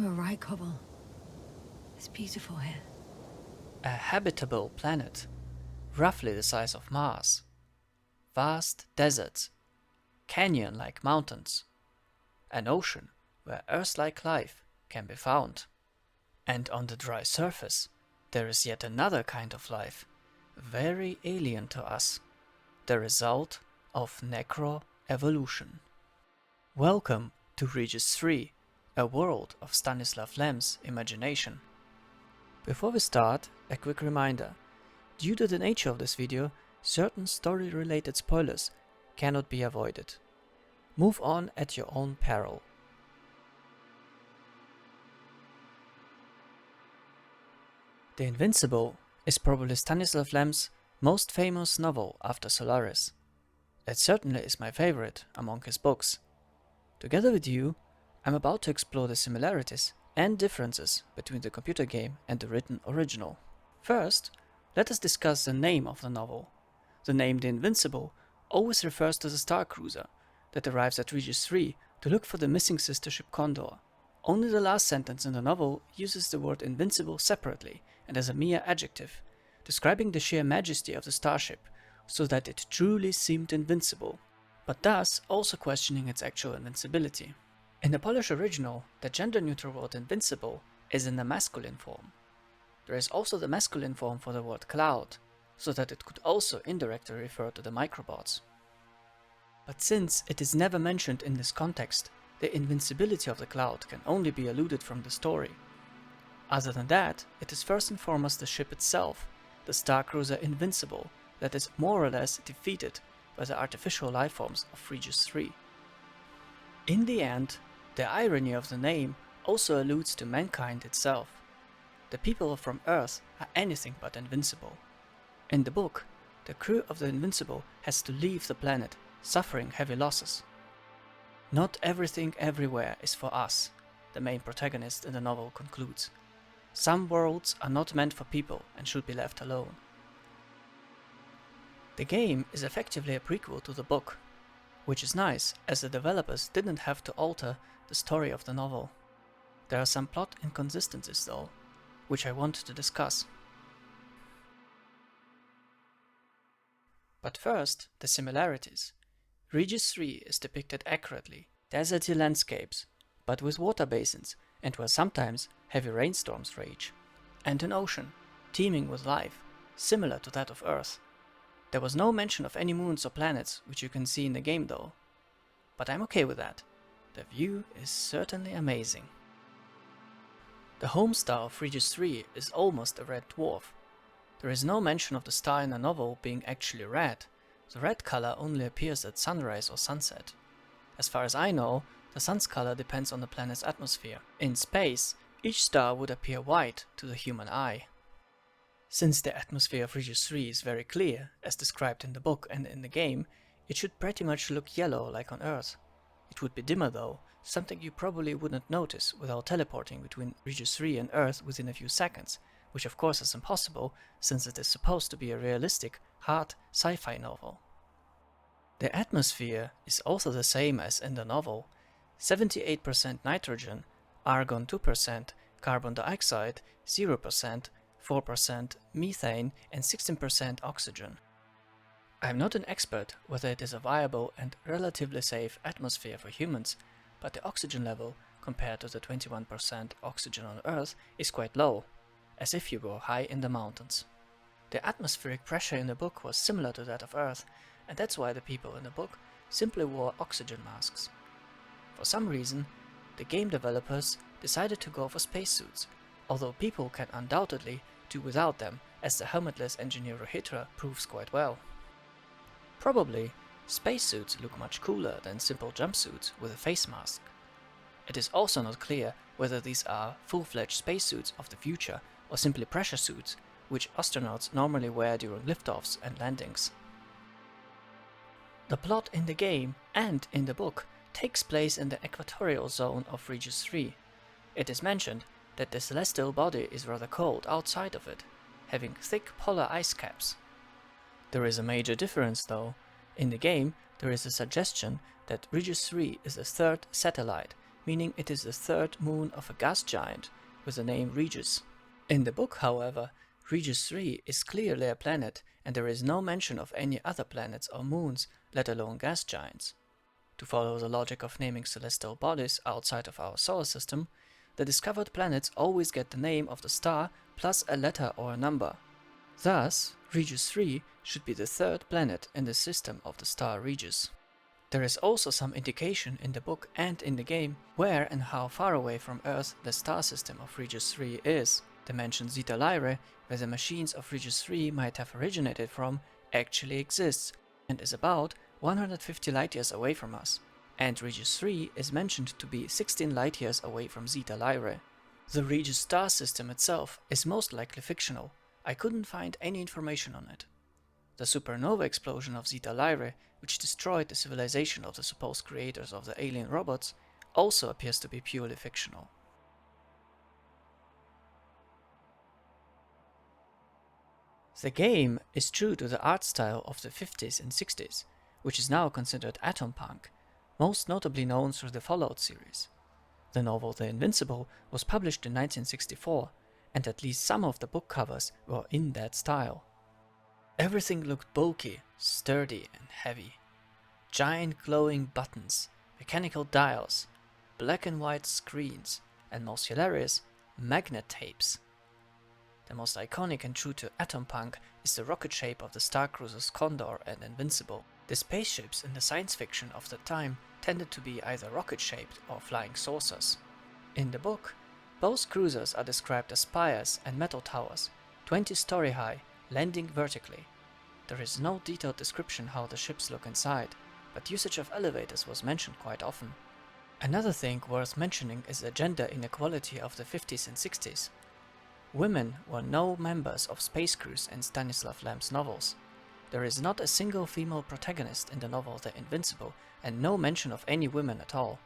You were right, Cobble. It's beautiful here. A habitable planet, roughly the size of Mars. Vast deserts, canyon-like mountains. An ocean where Earth-like life can be found. And on the dry surface, there is yet another kind of life, very alien to us, the result of necroevolution. Welcome to Regis III, a world of Stanisław Lem's imagination. Before we start, a quick reminder. Due to the nature of this video, certain story-related spoilers cannot be avoided. Move on at your own peril. The Invincible is probably Stanisław Lem's most famous novel after Solaris. It certainly is my favorite among his books. Together with you, I'm about to explore the similarities and differences between the computer game and the written original. First, let us discuss the name of the novel. The name The Invincible always refers to the star cruiser that arrives at Regis III to look for the missing sister ship Condor. Only the last sentence in the novel uses the word invincible separately and as a mere adjective, describing the sheer majesty of the starship so that it truly seemed invincible, but thus also questioning its actual invincibility. In the Polish original, the gender-neutral word invincible is in the masculine form. There is also the masculine form for the word cloud, so that it could also indirectly refer to the microbots. But since it is never mentioned in this context, the invincibility of the cloud can only be alluded from the story. Other than that, it is first and foremost the ship itself, the star cruiser Invincible, that is more or less defeated by the artificial lifeforms of Regis III. In the end, the irony of the name also alludes to mankind itself. The people from Earth are anything but invincible. In the book, the crew of the Invincible has to leave the planet, suffering heavy losses. Not everything everywhere is for us, the main protagonist in the novel concludes. Some worlds are not meant for people and should be left alone. The game is effectively a prequel to the book, which is nice as the developers didn't have to alter the story of the novel. There are some plot inconsistencies though, which I want to discuss. But first, the similarities. Regis III is depicted accurately, deserty landscapes, but with water basins and where sometimes heavy rainstorms rage. And an ocean, teeming with life, similar to that of Earth. There was no mention of any moons or planets, which you can see in the game though. But I'm okay with that. The view is certainly amazing. The home star of Regis III is almost a red dwarf. There is no mention of the star in the novel being actually red. The red color only appears at sunrise or sunset. As far as I know, the sun's color depends on the planet's atmosphere. In space, each star would appear white to the human eye. Since the atmosphere of Regis III is very clear, as described in the book and in the game, it should pretty much look yellow like on Earth. It would be dimmer though, something you probably wouldn't notice without teleporting between Regis III and Earth within a few seconds, which of course is impossible since it is supposed to be a realistic, hard sci-fi novel. The atmosphere is also the same as in the novel, 78% nitrogen, argon 2%, carbon dioxide 0%, 4% methane and 16% oxygen. I'm not an expert whether it is a viable and relatively safe atmosphere for humans, but the oxygen level compared to the 21% oxygen on Earth is quite low, as if you were high in the mountains. The atmospheric pressure in the book was similar to that of Earth, and that's why the people in the book simply wore oxygen masks. For some reason, the game developers decided to go for spacesuits, although people can undoubtedly do without them, as the helmetless engineer Regis proves quite well. Probably, spacesuits look much cooler than simple jumpsuits with a face mask. It is also not clear whether these are full-fledged spacesuits of the future or simply pressure suits, which astronauts normally wear during liftoffs and landings. The plot in the game and in the book takes place in the equatorial zone of Regis III. It is mentioned that the celestial body is rather cold outside of it, having thick polar ice caps. There is a major difference though. In the game, there is a suggestion that Regis III is a third satellite, meaning it is the third moon of a gas giant with the name Regis. In the book, however, Regis III is clearly a planet, and there is no mention of any other planets or moons, let alone gas giants. To follow the logic of naming celestial bodies outside of our solar system, the discovered planets always get the name of the star plus a letter or a number. Thus, Regis III should be the third planet in the system of the star Regis. There is also some indication in the book and in the game where and how far away from Earth the star system of Regis III is. The mentioned Zeta Lyrae, where the machines of Regis III might have originated from, actually exists and is about 150 light-years away from us, and Regis III is mentioned to be 16 light-years away from Zeta Lyrae. The Regis star system itself is most likely fictional. I couldn't find any information on it. The supernova explosion of Zeta Lyrae, which destroyed the civilization of the supposed creators of the alien robots, also appears to be purely fictional. The game is true to the art style of the 50s and 60s, which is now considered Atompunk, most notably known through the Fallout series. The novel The Invincible was published in 1964, and at least some of the book covers were in that style. Everything looked bulky, sturdy and heavy. Giant glowing buttons, mechanical dials, black and white screens, and most hilarious, magnet tapes. The most iconic and true to Atompunk is the rocket shape of the star cruisers Condor and Invincible. The spaceships in the science fiction of the time tended to be either rocket-shaped or flying saucers. In the book, both cruisers are described as spires and metal towers, 20-story high, landing vertically. There is no detailed description how the ships look inside, but usage of elevators was mentioned quite often. Another thing worth mentioning is the gender inequality of the 50s and 60s. Women were no members of space crews in Stanisław Lem's novels. There is not a single female protagonist in the novel The Invincible, and no mention of any women at all.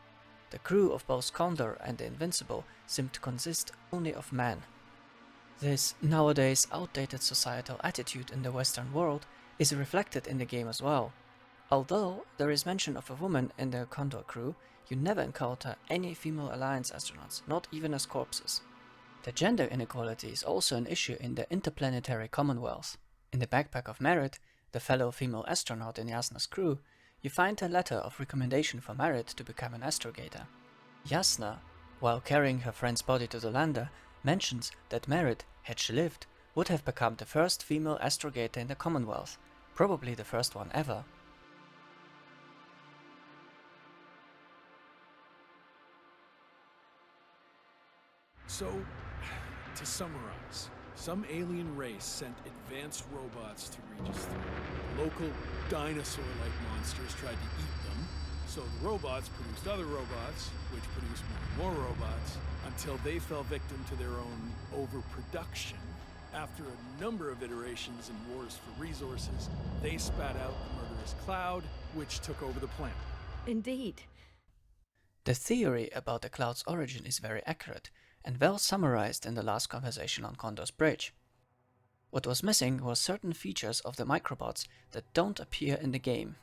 The crew of both Condor and The Invincible seem to consist only of men. This nowadays outdated societal attitude in the Western world is reflected in the game as well. Although there is mention of a woman in the Condor crew, you never encounter any female Alliance astronauts, not even as corpses. The gender inequality is also an issue in the Interplanetary Commonwealth. In the backpack of Merit, the fellow female astronaut in Jasna's crew, you find a letter of recommendation for Merit to become an astrogator. Jasna, while carrying her friend's body to the lander, mentions that Merit, had she lived, would have become the first female astrogator in the Commonwealth, probably the first one ever. So, to summarize, some alien race sent advanced robots to Regis III. Local dinosaur-like monsters tried to eat them, so the robots produced other robots, which produced more and more robots, until they fell victim to their own overproduction. After a number of iterations and wars for resources, they spat out the murderous cloud, which took over the planet. Indeed. The theory about the cloud's origin is very accurate, and well summarized in the last conversation on Condor's Bridge. What was missing was certain features of the microbots that don't appear in the game.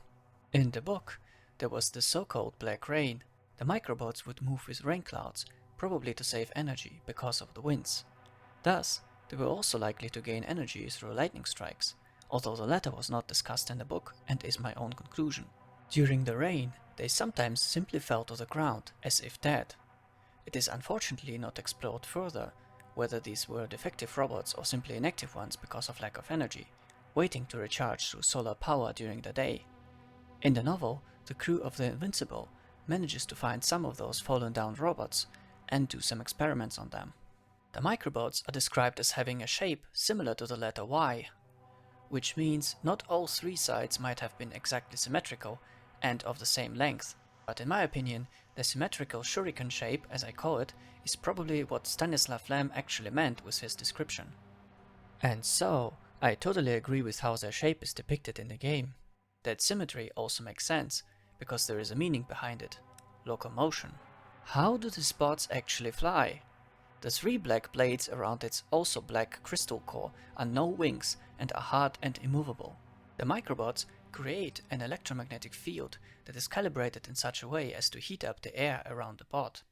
In the book, there was the so-called black rain. The microbots would move with rain clouds, probably to save energy because of the winds. Thus, they were also likely to gain energy through lightning strikes, although the latter was not discussed in the book and is my own conclusion. During the rain, they sometimes simply fell to the ground, as if dead. It is unfortunately not explored further whether these were defective robots or simply inactive ones because of lack of energy, waiting to recharge through solar power during the day. In the novel, the crew of the Invincible manages to find some of those fallen down robots and do some experiments on them. The microbots are described as having a shape similar to the letter Y, which means not all three sides might have been exactly symmetrical and of the same length. But in my opinion, the symmetrical shuriken shape, as I call it, is probably what Stanisław Lem actually meant with his description. And so, I totally agree with how their shape is depicted in the game. That symmetry also makes sense, because there is a meaning behind it: locomotion. How do the spots actually fly? The three black blades around its also black crystal core are no wings and are hard and immovable. The microbots create an electromagnetic field that is calibrated in such a way as to heat up the air around the bot.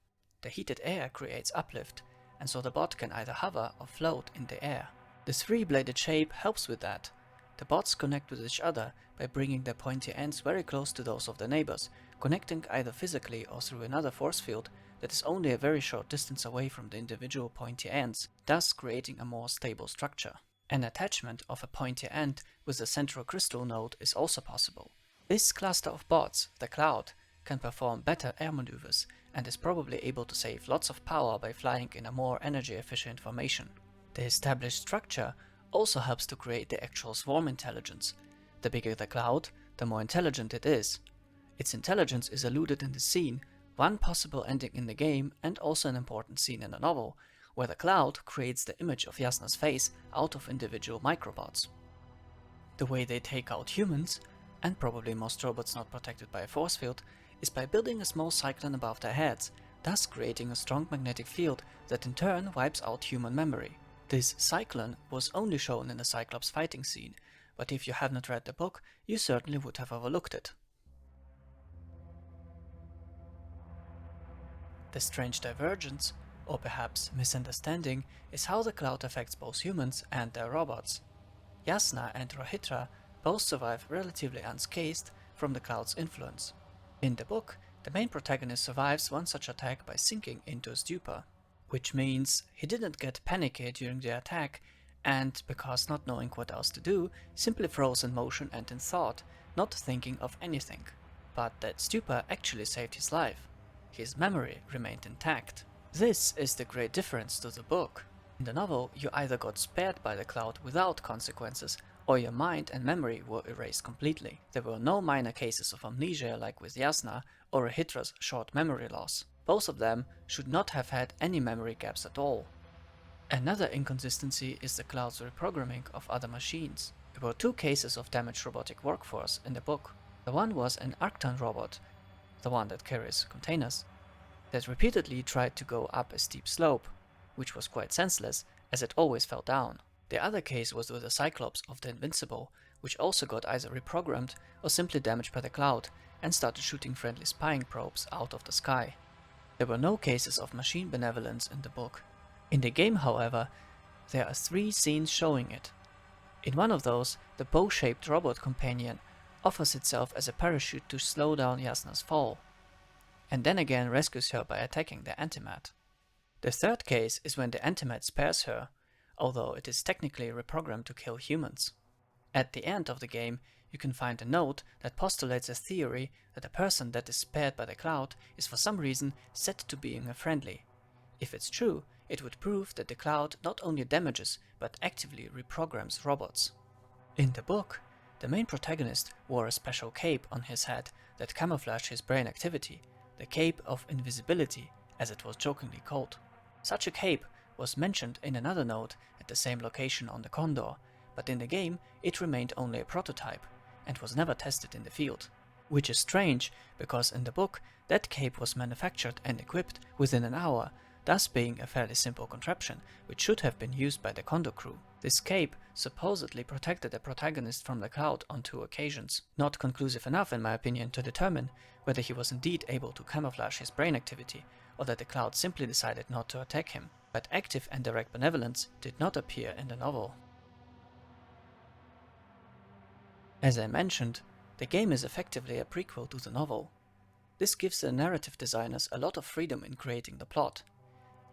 The heated air creates uplift, and so the bot can either hover or float in the air. The three-bladed shape helps with that. The bots connect with each other by bringing their pointy ends very close to those of their neighbors, connecting either physically or through another force field that is only a very short distance away from the individual pointy ends, thus creating a more stable structure. An attachment of a pointy end with a central crystal node is also possible. This cluster of bots, the Cloud, can perform better air maneuvers and is probably able to save lots of power by flying in a more energy-efficient formation. The established structure also helps to create the actual swarm intelligence. The bigger the Cloud, the more intelligent it is. Its intelligence is alluded in the scene, one possible ending in the game and also an important scene in the novel, where the Cloud creates the image of Jasnah's face out of individual microbots. The way they take out humans, and probably most robots not protected by a force field, is by building a small cyclone above their heads, thus creating a strong magnetic field that in turn wipes out human memory. This cyclone was only shown in the Cyclops fighting scene, but if you have not read the book, you certainly would have overlooked it. The strange divergence, or perhaps misunderstanding, is how the Cloud affects both humans and their robots. Jasnah and Rohitra both survive relatively unscathed from the Cloud's influence. In the book, the main protagonist survives one such attack by sinking into a stupor, which means he didn't get panicky during the attack and, because not knowing what else to do, simply froze in motion and in thought, not thinking of anything. But that stupor actually saved his life. His memory remained intact. This is the great difference to the book. In the novel, you either got spared by the Cloud without consequences, or your mind and memory were erased completely. There were no minor cases of amnesia like with Jasnah or Rohitra's short memory loss. Both of them should not have had any memory gaps at all. Another inconsistency is the Cloud's reprogramming of other machines. There were two cases of damaged robotic workforce in the book. The one was an Arcton robot, the one that carries containers, that repeatedly tried to go up a steep slope, which was quite senseless as it always fell down. The other case was with the Cyclops of the Invincible, which also got either reprogrammed or simply damaged by the Cloud and started shooting friendly spying probes out of the sky. There were no cases of machine benevolence in the book. In the game, however, there are 3 scenes showing it. In one of those, the bow-shaped robot companion offers itself as a parachute to slow down Jasnah's fall, and then again rescues her by attacking the Antimat. The third case is when the Antimat spares her, although it is technically reprogrammed to kill humans. At the end of the game, you can find a note that postulates a theory that a person that is spared by the Cloud is for some reason set to being a friendly. If it's true, it would prove that the Cloud not only damages but actively reprograms robots. In the book, the main protagonist wore a special cape on his head that camouflaged his brain activity, the Cape of Invisibility, as it was jokingly called. Such a cape was mentioned in another note at the same location on the Condor, but in the game it remained only a prototype and was never tested in the field. Which is strange, because in the book that cape was manufactured and equipped within an hour, thus being a fairly simple contraption which should have been used by the Condor crew. This cape supposedly protected the protagonist from the Cloud on 2 occasions. Not conclusive enough in my opinion to determine whether he was indeed able to camouflage his brain activity or that the Cloud simply decided not to attack him. But active and direct benevolence did not appear in the novel. As I mentioned, the game is effectively a prequel to the novel. This gives the narrative designers a lot of freedom in creating the plot.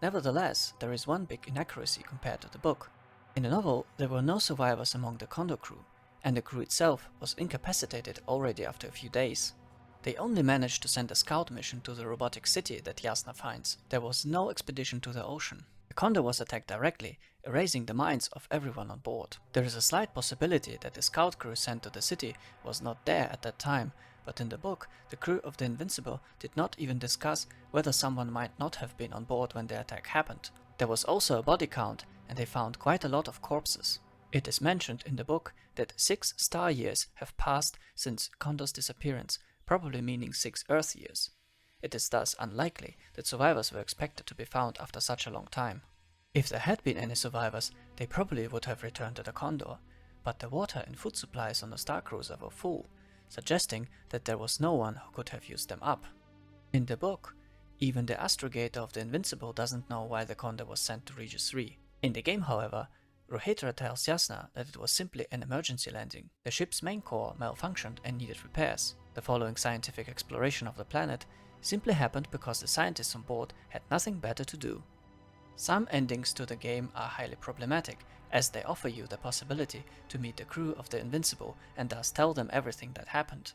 Nevertheless, there is one big inaccuracy compared to the book. In the novel, there were no survivors among the Condor crew, and the crew itself was incapacitated already after a few days. They only managed to send a scout mission to the robotic city that Jasnah finds. There was no expedition to the ocean. The Condor was attacked directly, erasing the minds of everyone on board. There is a slight possibility that the scout crew sent to the city was not there at that time, but in the book, the crew of the Invincible did not even discuss whether someone might not have been on board when the attack happened. There was also a body count, and they found quite a lot of corpses. It is mentioned in the book that 6 star years have passed since Condor's disappearance, probably meaning 6 Earth years. It is thus unlikely that survivors were expected to be found after such a long time. If there had been any survivors, they probably would have returned to the Condor, but the water and food supplies on the Star Cruiser were full, suggesting that there was no one who could have used them up. In the book, Even the astrogator of the Invincible doesn't know why the Condor was sent to Regis III. In the game, however, Rohitra tells Jasna that it was simply an emergency landing. The ship's main core malfunctioned and needed repairs. The following scientific exploration of the planet simply happened because the scientists on board had nothing better to do. Some endings to the game are highly problematic, as they offer you the possibility to meet the crew of the Invincible and thus tell them everything that happened.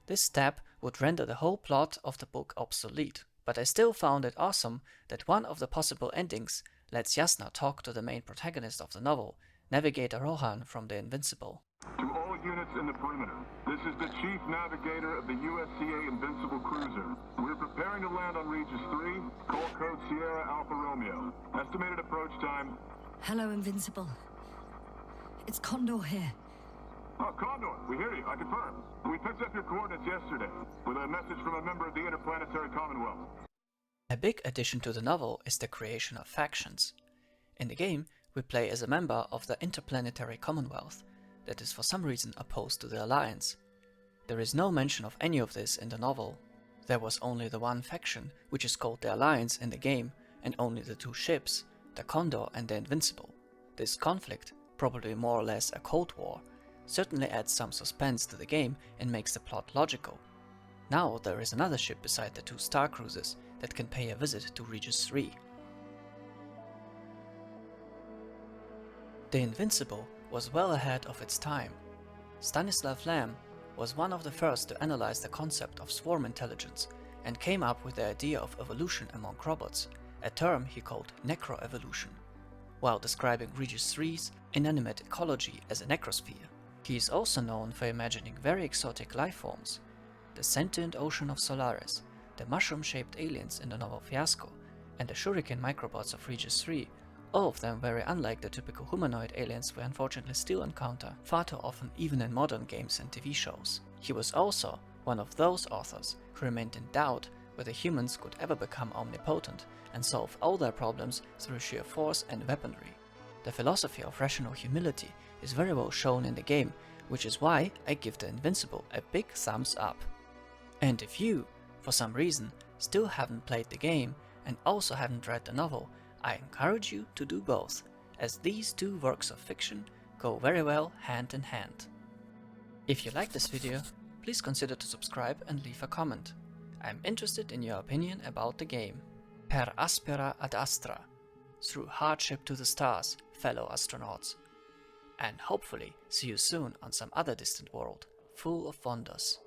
This step would render the whole plot of the book obsolete, but I still found it awesome that one of the possible endings lets Jasna talk to the main protagonist of the novel, Navigator Rohan from the Invincible. To all units in the perimeter, this is the Chief Navigator of the USCA Invincible Cruiser. We're preparing to land on Regis III, call code Sierra Alpha Romeo. Estimated approach time... Hello, Invincible. It's Condor here. Oh, Condor, we hear you, I confirm. We picked up your coordinates yesterday, with a message from a member of the Interplanetary Commonwealth. A big addition to the novel is the creation of factions. In the game, we play as a member of the Interplanetary Commonwealth, that is for some reason opposed to the Alliance. There is no mention of any of this in the novel. There was only the one faction, which is called the Alliance in the game, and only the two ships, the Condor and the Invincible. This conflict, probably more or less a Cold War, certainly adds some suspense to the game and makes the plot logical. Now there is another ship beside the two star cruisers that can pay a visit to Regis III. The Invincible was well ahead of its time. Stanisław Lem was one of the first to analyze the concept of swarm intelligence and came up with the idea of evolution among robots, a term he called necroevolution, while describing Regis III's inanimate ecology as a necrosphere. He is also known for imagining very exotic life forms: the sentient ocean of Solaris, the mushroom-shaped aliens in the novel Fiasco, and the shuriken microbots of Regis III, all of them very unlike the typical humanoid aliens we unfortunately still encounter far too often even in modern games and TV shows. He was also one of those authors who remained in doubt whether humans could ever become omnipotent and solve all their problems through sheer force and weaponry. The philosophy of rational humility is very well shown in the game, which is why I give the Invincible a big thumbs up. And if you, for some reason, still haven't played the game and also haven't read the novel, I encourage you to do both, as these two works of fiction go very well hand in hand. If you like this video, please consider to subscribe and leave a comment. I'm interested in your opinion about the game. Per aspera ad astra, through hardship to the stars, fellow astronauts. And hopefully see you soon on some other distant world, full of wonders.